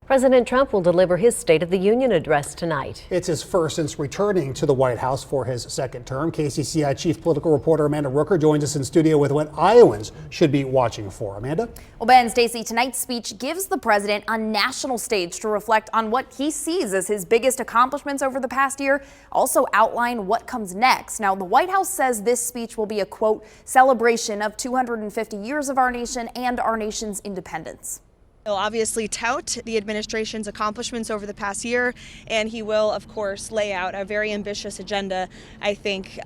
President Trump will deliver his State of the Union address tonight. It's his first since returning to the White House for his second term. KCCI chief political reporter Amanda Rooker joins us in studio with what Iowans should be watching for. Amanda? Well, Ben, Stacey, tonight's speech gives the president a national stage to reflect on what he sees as his biggest accomplishments over the past year, also outline what comes next. Now, the White House says this speech will be a, quote, celebration of 250 years of our nation and our nation's independence. He'll obviously tout the administration's accomplishments over the past year, and he will, of course, lay out a very ambitious agenda, I think,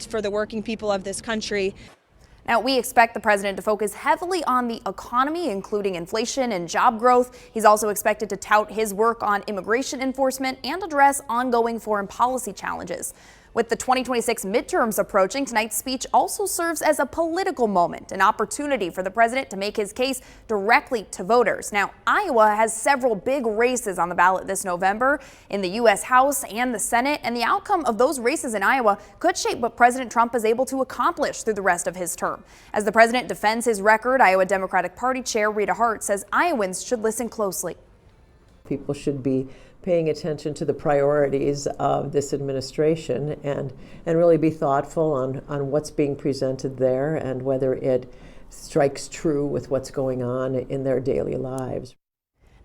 for the working people of this country. Now, we expect the president to focus heavily on the economy, including inflation and job growth. He's also expected to tout his work on immigration enforcement and address ongoing foreign policy challenges. With the 2026 midterms approaching, tonight's speech also serves as a political moment, an opportunity for the president to make his case directly to voters. Now, Iowa has several big races on the ballot this November in the U.S. House and the Senate, and the outcome of those races in Iowa could shape what President Trump is able to accomplish through the rest of his term. As the president defends his record, Iowa Democratic Party Chair Rita Hart says Iowans should listen closely. People should be paying attention to the priorities of this administration and really be thoughtful on what's being presented there and whether it strikes true with what's going on in their daily lives.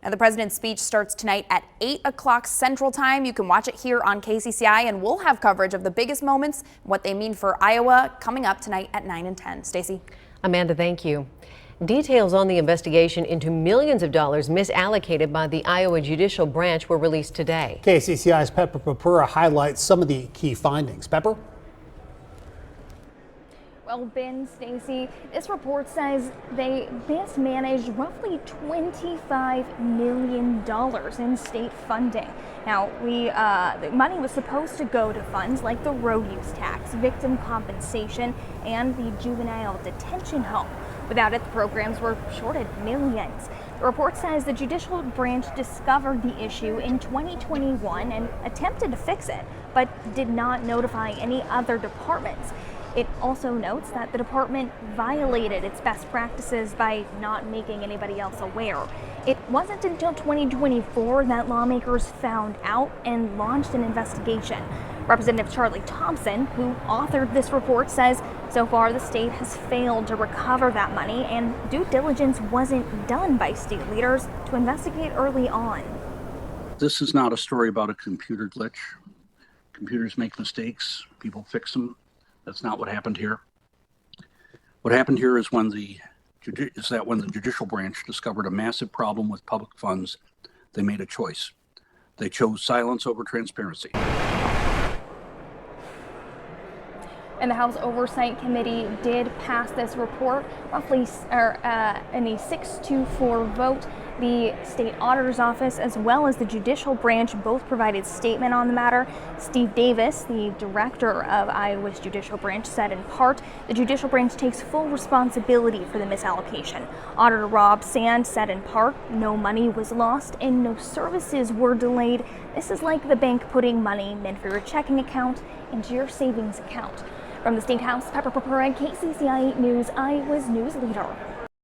Now, the president's speech starts tonight at 8 o'clock Central Time. You can watch it here on KCCI, and we'll have coverage of the biggest moments, what they mean for Iowa, coming up tonight at 9 and 10. Stacey? Amanda, thank you. Details on the investigation into millions of dollars misallocated by the Iowa Judicial Branch were released today. KCCI's Pepper Papura highlights some of the key findings. Pepper? Well, Ben, Stacey, this report says they mismanaged roughly $25 million in state funding. Now, the money was supposed to go to funds like the road use tax, victim compensation, and the juvenile detention home. Without it, the programs were shorted millions. The report says the judicial branch discovered the issue in 2021 and attempted to fix it, but did not notify any other departments. It also notes that the department violated its best practices by not making anybody else aware. It wasn't until 2024 that lawmakers found out and launched an investigation. Representative Charlie Thompson, who authored this report, says so far the state has failed to recover that money and due diligence wasn't done by state leaders to investigate early on. This is not a story about a computer glitch. Computers make mistakes, people fix them. That's not what happened here. What happened here is when the judicial branch discovered a massive problem with public funds, they made a choice. They chose silence over transparency. And the House Oversight Committee did pass this report roughly in a 6-4 vote. The state auditor's office as well as the judicial branch both provided statement on the matter. Steve Davis, the director of Iowa's judicial branch, said in part, the judicial branch takes full responsibility for the misallocation. Auditor Rob Sand said in part, no money was lost and no services were delayed. This is like the bank putting money meant for your checking account into your savings account. From the State House, Pepper Papura, KCCI 8 News, Iowa's news leader.